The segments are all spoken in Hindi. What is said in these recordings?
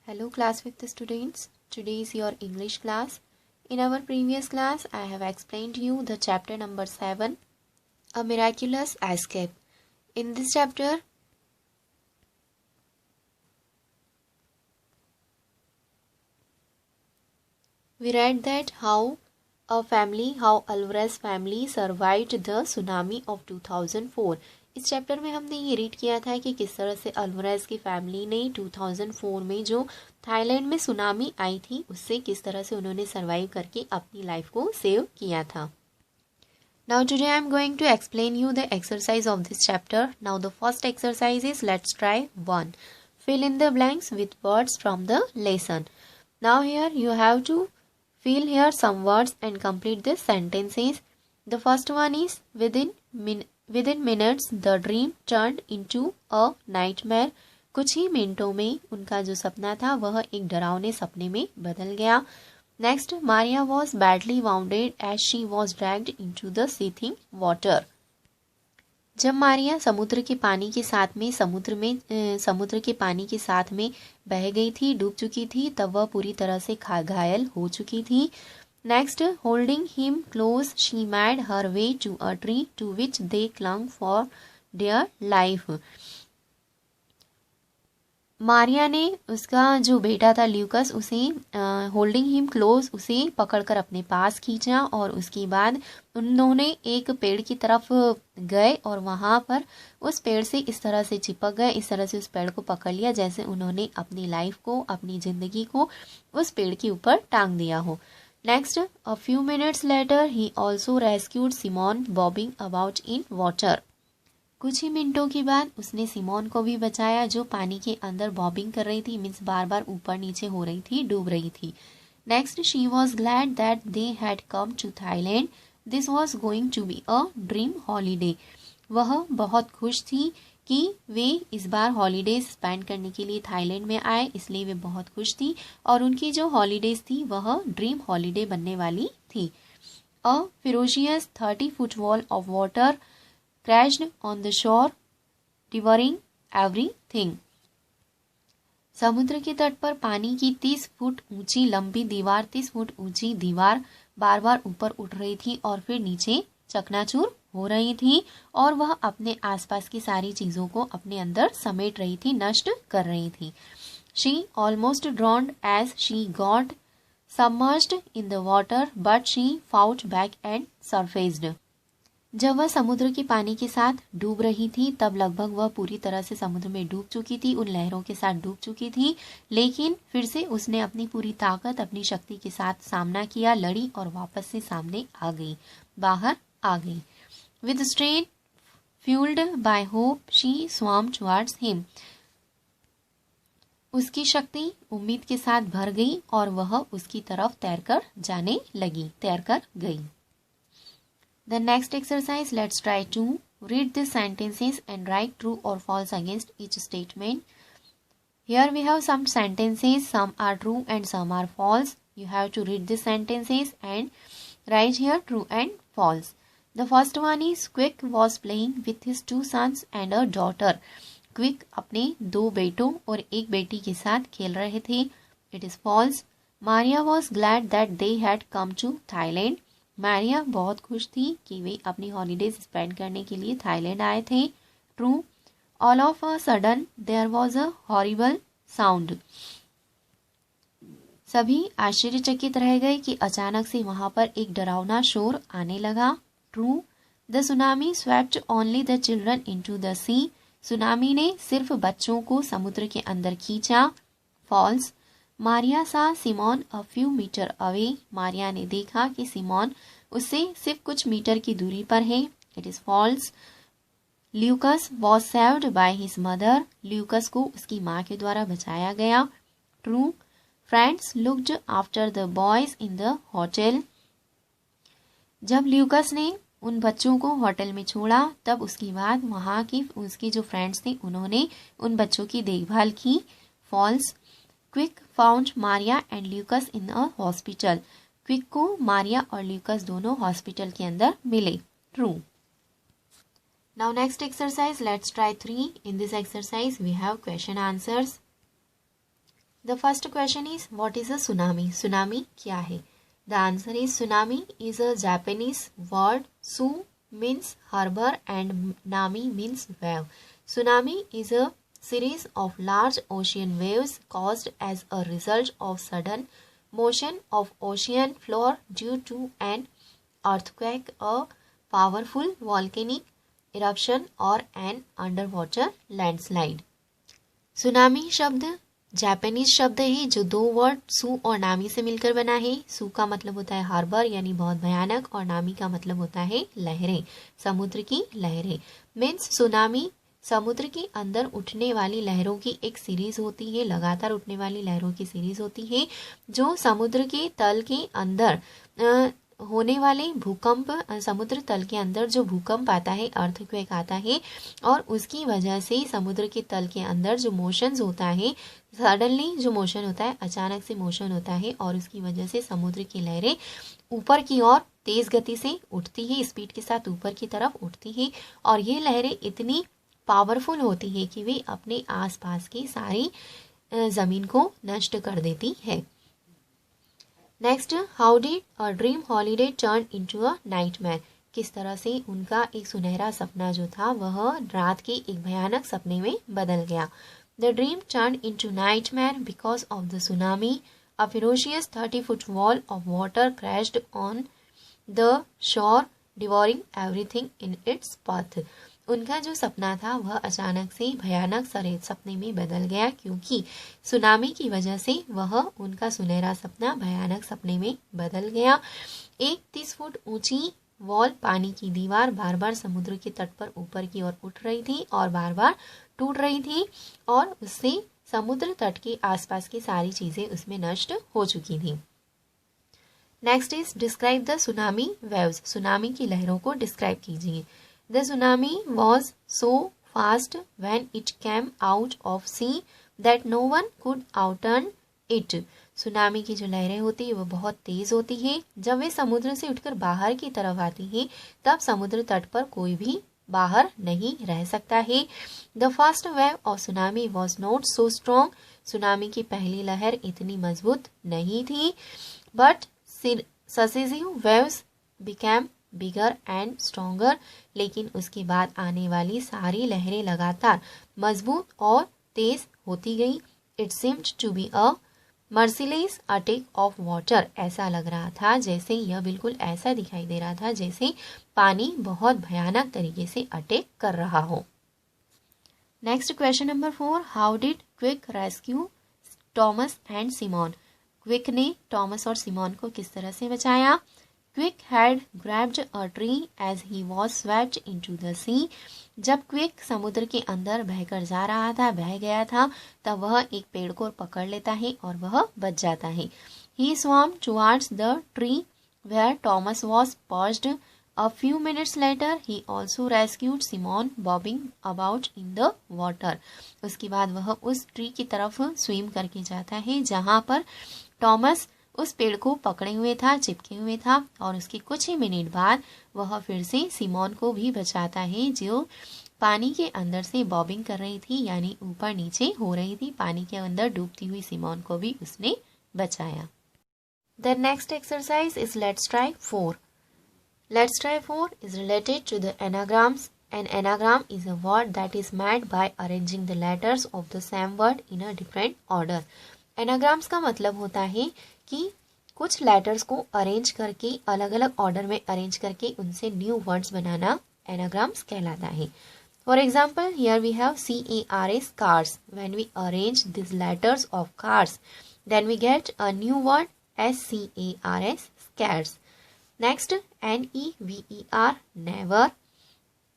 Hello class 5th students. Today is your English class. In our previous class, I have explained you the chapter number 7, A Miraculous Escape. In this chapter, we read that how Alvarez family survived the tsunami of 2004. इस चैप्टर में हमने ये रीड किया था कि किस तरह से अल्वरेज की फैमिली ने 2004 में जो थाईलैंड में सुनामी आई थी उससे किस तरह से उन्होंने सरवाइव करके अपनी लाइफ को सेव किया था. Now today I am going to explain you the exercise of this chapter. Now the first exercise is let's try 1. Fill in the blanks with words from the lesson. Now here you have to fill here some words and complete the sentences. The first one is within minutes the dream turned into a nightmare. कुछ ही मिनटों में उनका जो सपना था वह एक डरावने सपने में बदल गया. Next, Maria was badly wounded as she was dragged into the seething water. जब मारिया समुद्र के पानी के साथ में बह गई थी, डूब चुकी थी, तब वह पूरी तरह से घायल हो चुकी थी. Next, holding him close she made her way to a tree to which they clung for their life. Maria ने उसका जो बेटा था ल्यूकस उसे होल्डिंग हिम क्लोज उसे पकड़कर अपने पास खींचा और उसके बाद उन्होंने एक पेड़ की तरफ गए और वहां पर उस पेड़ से इस तरह से चिपक गए, इस तरह से उस पेड़ को पकड़ लिया जैसे उन्होंने अपनी लाइफ को, अपनी जिंदगी को उस पेड़ के ऊपर टांग दिया हो. Next, a few minutes later he also rescued Simon bobbing about in water. कुछ ही मिनटों के बाद उसने सिमोन को भी बचाया जो पानी के अंदर बॉबिंग कर रही थी, मीन्स बार बार ऊपर नीचे हो रही थी, डूब रही थी. Next, she was glad that they had come to Thailand. This was going to be a dream holiday. वह बहुत खुश थी कि वे इस बार हॉलीडेज स्पेंड करने के लिए थाईलैंड में आए, इसलिए वे बहुत खुश थी और उनकी जो हॉलीडेज थी वह ड्रीम हॉलीडे बनने वाली थी. A ferocious 30 foot wall of water crashed on the shore, devouring everything. समुद्र के तट पर पानी की 30 फुट ऊंची दीवार बार बार ऊपर उठ रही थी और फिर नीचे चकनाचूर हो रही थी और वह अपने आसपास की सारी चीजों को अपने अंदर समेट रही थी, नष्ट कर रही थी. She almost drowned as she got submerged in the water, but she fought back and surfaced. जब वह समुद्र के पानी के साथ डूब रही थी तब लगभग वह पूरी तरह से समुद्र में डूब चुकी थी, उन लहरों के साथ डूब चुकी थी, लेकिन फिर से उसने अपनी पूरी ताकत, अपनी शक्ति के साथ सामना किया, लड़ी और वापस से सामने आ गई, बाहर आ गई. With strength fuelled by hope she swam towards him. उसकी शक्ति उम्मीद के साथ भर गई और वह उसकी तरफ तैरकर गई. The next exercise, let's try to read the sentences and write true or false against each statement. Here we have some sentences, some are true and some are false. You have to read the sentences and write here true and false. The first one is Quick was playing with his 2 sons and a daughter. Quick अपने 2 बेटों और एक बेटी के साथ खेल रहे थे. It is false. Maria was glad that they had come to Thailand. Maria बहुत खुश थी कि वे अपनी हॉलीडेज स्पेंड करने के लिए थाईलैंड आए थे. True. All of a sudden there was a horrible sound. सभी आश्चर्यचकित रह गए कि अचानक से वहां पर एक डरावना शोर आने लगा. True. The tsunami swept only the children into the sea. Tsunami ने सिर्फ बच्चों को समुद्र के अंदर खींचा. False. Maria saw Simon a few metres away. Maria ने देखा कि सिमोन उससे सिर्फ कुछ मीटर की दूरी पर है. It is false. Lucas was saved by his mother. Lucas को उसकी माँ के द्वारा बचाया गया. True. Friends looked after the boys in the hotel. जब ल्यूकस ने उन बच्चों को होटल में छोड़ा तब उसके बाद वहाँ की उसके जो फ्रेंड्स थे उन्होंने उन बच्चों की देखभाल की. False. Quick found Maria and Lucas in a hospital. Quick को मारिया और ल्यूकस दोनों हॉस्पिटल के अंदर मिले. True. Now next exercise, let's try 3. In this exercise we have question answers. The first question is, what is a tsunami? Tsunami क्या है? The answer is, tsunami is a Japanese word. Su means harbor and nami means wave. Tsunami is a series of large ocean waves caused as a result of sudden motion of ocean floor due to an earthquake, a powerful volcanic eruption or an underwater landslide. Tsunami शब्द जापानीज शब्द है जो दो वर्ड सु और नामी से मिलकर बना है। सु का मतलब होता है हार्बर यानी बहुत भयानक, और नामी का मतलब होता है लहरें, समुद्र की लहरें। मीन्स सुनामी समुद्र के अंदर उठने वाली लहरों की एक सीरीज होती है, लगातार उठने वाली लहरों की सीरीज होती है जो समुद्र के तल के अंदर होने वाले भूकंप, समुद्र तल के अंदर जो भूकंप आता है, अर्थक्वेक आता है, और उसकी वजह से समुद्र के तल के अंदर जो मोशंस होता है, सडनली जो मोशन होता है, अचानक से मोशन होता है, और उसकी वजह से समुद्र की लहरें ऊपर की ओर तेज गति से उठती है, स्पीड के साथ ऊपर की तरफ उठती है, और ये लहरें इतनी पावरफुल होती है कि वे अपने आसपास की सारी ज़मीन को नष्ट कर देती है। Next, how did a dream holiday turn into a nightmare? किस तरह से उनका एक सुनहरा सपना जो था वह रात के एक भयानक सपने में बदल गया। The dream turn into nightmare because of the tsunami. A ferocious 30-foot wall of water crashed on the shore devouring everything in its path. उनका जो सपना था वह अचानक से भयानक सपने में बदल गया, क्योंकि सुनामी की वजह से वह उनका सुनहरा सपना भयानक सपने में बदल गया। एक 30 फुट ऊंची वॉल, पानी की दीवार बार बार समुद्र के तट पर ऊपर की ओर उठ रही थी और बार बार टूट रही थी, और उससे समुद्र तट के आसपास की सारी चीजें उसमें नष्ट हो चुकी थी। Next is describe the tsunami waves. Tsunami की लहरों को डिस्क्राइब कीजिए। The tsunami was so fast when it came out of sea that no one could outrun it. Tsunami की जो लहरें होती है वो बहुत तेज होती है। जब वे समुद्र से उठकर बाहर की तरफ आती है तब समुद्र तट पर कोई भी बाहर नहीं रह सकता है। The first wave of tsunami was not so strong. Tsunami की पहली लहर इतनी मजबूत नहीं थी, but successive waves became bigger and stronger. लेकिन उसके बाद आने वाली सारी लहरें लगातार मजबूत और तेज होती गई। It seemed to be a merciless attack of water. ऐसा लग रहा था जैसे, यह बिल्कुल ऐसा दिखाई दे रहा था जैसे पानी बहुत भयानक तरीके से अटैक कर रहा हो। Next question number 4, how did Quick rescue Tomas and Simon? Quick ने टॉमस और सिमोन को किस तरह से बचाया? Quick had grabbed a tree as he was swept into the sea. जब क्विक समुद्र के अंदर बहकर जा रहा था, बह गया था, तब वह एक पेड़ को पकड़ लेता है और वह बच जाता है। He swam towards the tree where Thomas was perched. A few minutes later, he also rescued Simon bobbing about in the water. उसके बाद वह उस ट्री की तरफ स्विम करके जाता है जहाँ पर टॉमस उस पेड़ को पकड़े हुए था, चिपके हुए था, और उसके कुछ ही मिनट बाद वह फिर से सिमोन को भी बचाता है जो पानी के अंदर से बॉबिंग कर रही थी, यानी ऊपर नीचे हो रही थी। पानी के अंदर डूबती हुई सिमोन को भी उसने बचाया। The next exercise is let's try 4। Let's try 4 is related to the anagrams. An anagram is a word that is made by arranging the letters of the same word in a different order. Anagrams का मतलब होता है कि कुछ लेटर्स को अरेंज करके, अलग अलग ऑर्डर में अरेंज करके उनसे न्यू वर्ड्स बनाना एनाग्राम्स कहलाता है। For example, here we have CARS, cars. When we arrange this letters of cars, then we get a new word SCARS, scars. Next, NEVER, never,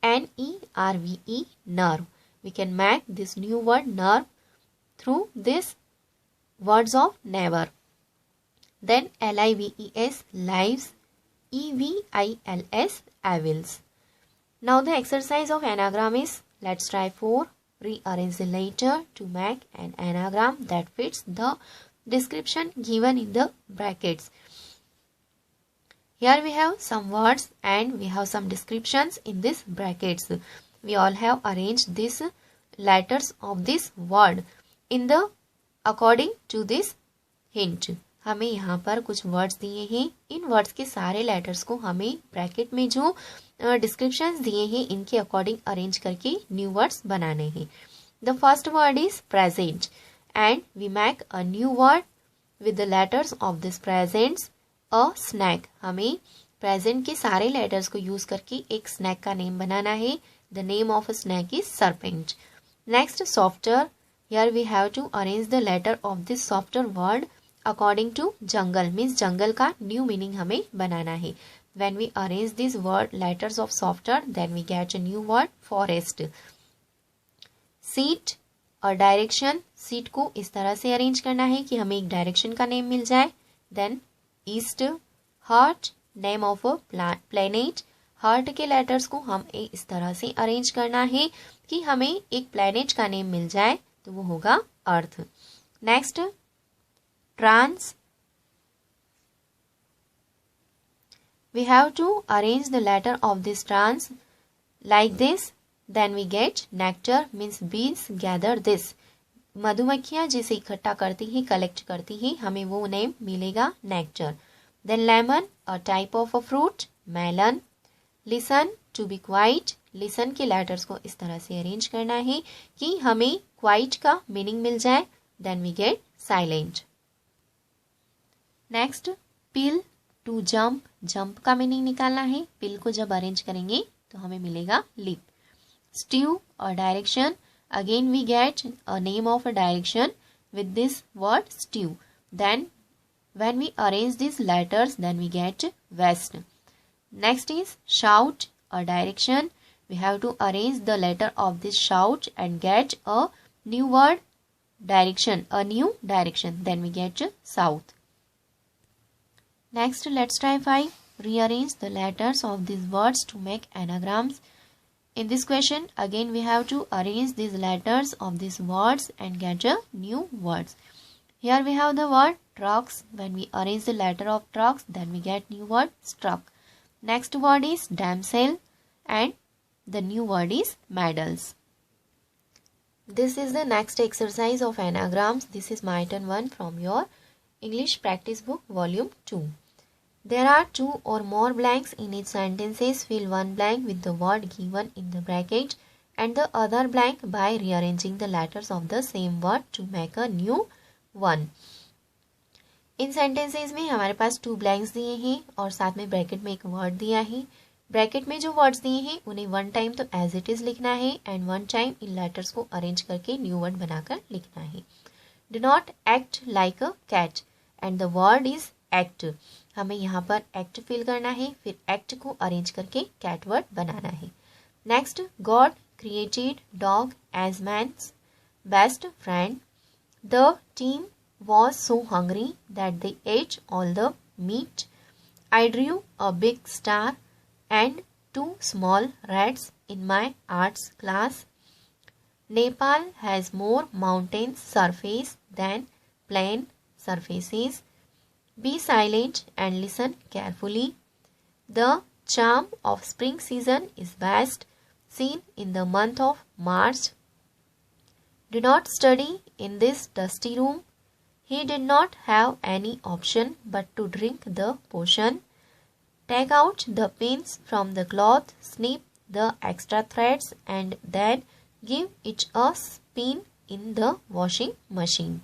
NERVE, nerve. We can make this new word nerve through this words of never. Then LIVES, lives, EVILS, evils. Now the exercise of anagram is, let's try 4. Rearrange the letter to make an anagram that fits the description given in the brackets. Here we have some words and we have some descriptions in this brackets. We all have arranged these letters of this word in the according to this hint, हमें यहाँ पर कुछ वर्ड्स दिए हैं। इन वर्ड्स के सारे लेटर्स को हमें ब्रैकेट में जो डिस्क्रिप्शंस दिए हैं इनके अकॉर्डिंग अरेंज करके न्यू वर्ड्स बनाने हैं। The first word is present and we make a new word with the letters of this presents a snack. हमें प्रेजेंट के सारे लेटर्स को यूज करके एक स्नैक का नेम बनाना है। The name of a snake is serpent. Next software, here we have to arrange the letter of this software word according to jungle, means जंगल का न्यू मीनिंग हमें बनाना है। When we arrange these word letters of software, then we get a new word forest. Seat और डायरेक्शन, सीट को इस तरह से अरेंज करना है कि हमें एक डायरेक्शन का नेम मिल जाए। Then east, heart name of a planet, heart के लेटर्स को हम इस तरह से अरेंज करना है कि हमें एक प्लेनेट का नेम मिल जाए, तो वो होगा earth. Next trance, we have to arrange the letter of this trans like this, then we get nectar, means bees gather this। मधुमक्खियां जिसे इकट्ठा करती हैं, कलेक्ट करती हैं, हमें वो नेम मिलेगा nectar. Then lemon a type of a fruit, melon. Listen to be quiet, listen के लेटर्स को इस तरह से अरेंज करना है कि हमें क्वाइट का मीनिंग मिल जाए। Then we get silent. Next pill to jump, jump का मीनिंग निकालना है। पिल को जब अरेंज करेंगे तो हमें मिलेगा लिप। स्ट्यू और direction, again we get a name of a direction with this word stew. Then when we arrange this letters then we get west. Next is shout और direction, we have to arrange the letter of this shout and get a new word direction, a new direction, then we get south. Next, let's try 5. Rearrange the letters of these words to make anagrams. In this question, again we have to arrange these letters of these words and get a new words. Here we have the word trucks. When we arrange the letter of trucks, then we get new word struck. Next word is damsel and the new word is medals. This is the next exercise of anagrams. This is my turn 1 from your English Practice Book Volume 2. There are 2 or more blanks in each sentences. Fill one blank with the word given in the bracket and the other blank by rearranging the letters of the same word to make a new one. In sentences में हमारे पास 2 blanks दिए हैं और साथ में ब्रैकेट में एक वर्ड दिया है। ब्रैकेट में जो वर्ड्स दिए हैं उन्हें 1 टाइम तो एज इट इज लिखना है एंड 1 टाइम इन लेटर्स को अरेंज करके न्यू वर्ड बनाकर लिखना है। Do not act like a cat and the word is act. हमें यहाँ पर एक्ट फिल करना है, फिर एक्ट को अरेंज करके कैट वर्ड बनाना है। Next, God created dog as man's best friend. The team was so hungry that they ate all the meat. I drew a big star and 2 small rats in my arts class. Nepal has more mountain surface than plain surfaces. Be silent and listen carefully. The charm of spring season is best seen in the month of March. Do not study in this dusty room. He did not have any option but to drink the potion. Take out the pins from the cloth, snip the extra threads and then give it a spin in the washing machine.